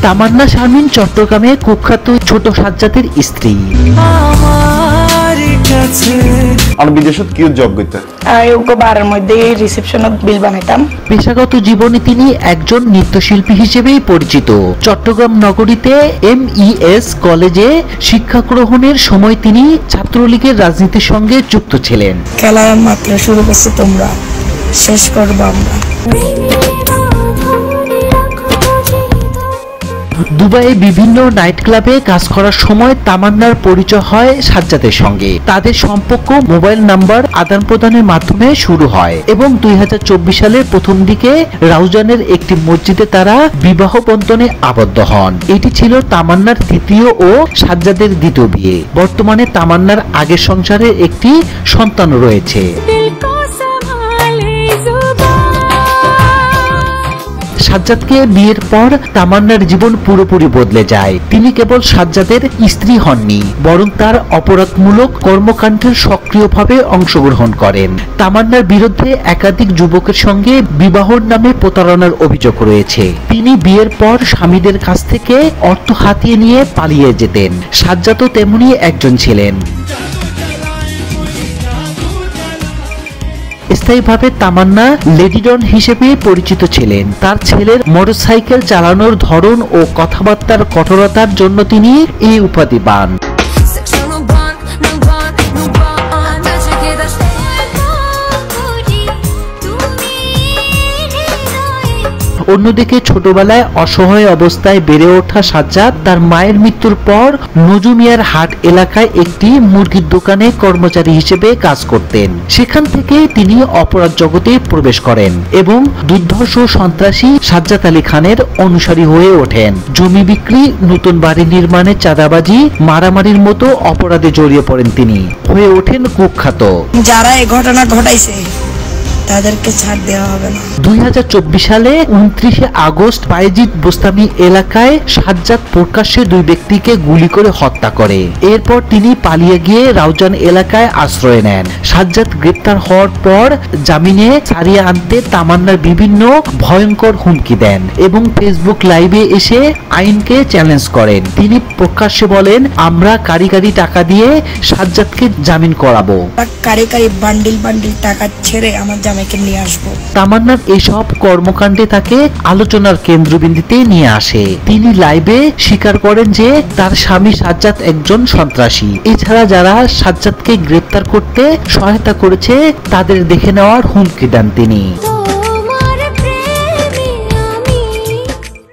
তামান্না শারমিন চট্টগ্রামে কুখ্যাত ছোট সাজ্জাদের স্ত্রী। আর বিদেশত কি জব করতে? বারের মধ্যে রিসেপশনত বিল বানাইতাম। পেশাগত জীবনে তিনি একজন নৃত্যশিল্পী হিসেবেই পরিচিত। চট্টগ্রাম নগরীতে MES কলেজে শিক্ষা গ্রহণের সময় তিনি ছাত্রলীগের রাজনীতির সঙ্গে যুক্ত ছিলেন। খেলা মাত্র শুরু করছি, তোমরা শেষ করবো আমরা। দুবাইয়ে বিভিন্ন নাইট ক্লাবে কাজ করার সময় তামান্নার পরিচয় হয় সাজ্জাদের সঙ্গে। তাদের সম্পর্ক মোবাইল নাম্বার আদান প্রদানের মাধ্যমে শুরু হয় এবং 2024 সালের প্রথম দিকে রাউজানের একটি মসজিদে তারা বিবাহ বন্ধনে আবদ্ধ হন। এটি ছিল তামান্নার তৃতীয় ও সাজ্জাদের দ্বিতীয় বিয়ে। বর্তমানে তামান্নার আগের সংসারে একটি সন্তান রয়েছে। সাজ্জাদকে বিয়ের পর তামান্নার জীবন পুরোপুরি বদলে যায়। তিনি কেবল সাজ্জাদের স্ত্রী হননি, বরং তার অপরাধমূলক কর্মকাণ্ডের সক্রিয়ভাবে অংশগ্রহণ করেন। তামান্নার বিরুদ্ধে একাধিক যুবকের সঙ্গে বিবাহর নামে প্রতারণার অভিযোগ রয়েছে। তিনি বিয়ের পর স্বামীদের কাছ থেকে অর্থ হাতিয়ে নিয়ে পালিয়ে যেতেন। সাজ্জাদও তেমনি একজন ছিলেন। স্থায়ীভাবে তামান্না লেডি ডন হিসেবে পরিচিত ছিলেন। তার ছেলের মোটরসাইকেল চালানোর ধরন ও কথাবার্তার কঠোরতার জন্য তিনি এই উপাধি পান। অন্যদিকে ছোটবেলায় অসহায় অবস্থায় বেড়ে ওঠা সাজ্জাদ তার মায়ের মৃত্যুর পর নজুমিয়ার হাট এলাকায় একটি মুরগির দোকানে কর্মচারী হিসেবে কাজ করতেন। সেখান থেকে তিনি অপরাধ জগতে প্রবেশ করেন এবং দুর্ধর্ষ সন্ত্রাসী সাজ্জাদ আলী খানের অনুসারী হয়ে ওঠেন। জমি বিক্রি, নতুন বাড়ি নির্মাণে চাঁদাবাজি, মারামারির মতো অপরাধে জড়িয়ে পড়েন তিনি। হয়ে ওঠেন কুখ্যাত। যারা এই ঘটনা ঘটাইছে তাদেরকে ছাড় দেওয়া হবে না। 2024 সালে 29 আগস্ট বায়েজিদ বোস্তামি এলাকায় সাজ্জাদ প্রকাশ্যে দুই ব্যক্তিকে গুলি করে হত্যা করে। এরপর তিনি পালিয়ে গিয়ে রাউজান এলাকায় আশ্রয় নেন। সাজ্জাদ গ্রেপ্তার হওয়ার পর জামিনে ছাড়িয়ে আনতে তামান্নার বিভিন্ন ভয়ঙ্কর হুমকি দেন এবং ফেসবুক লাইভে এসে আইনকে চ্যালেঞ্জ করেন। তিনি প্রকাশ্যে বলেন, আমরা কারিগরি টাকা দিয়ে সাজ্জাদকে জামিন করাবো। কারিগরি বান্ডিল বান্ডিল টাকা ছেড়ে আমার জামাইকে নিয়ে আসবো। তামান্নার এসব কর্মকাণ্ডে তাকে আলোচনার কেন্দ্রবিন্দুতে নিয়ে আসে। তিনি লাইভে স্বীকার করেন যে তার স্বামী সাজ্জাদ একজন সন্ত্রাসী। এছাড়া যারা সাজ্জাদকে গ্রেপ্তার করতে সহায়তা করেছে তাদের দেখে নেওয়ার হুমকি দেন তিনি।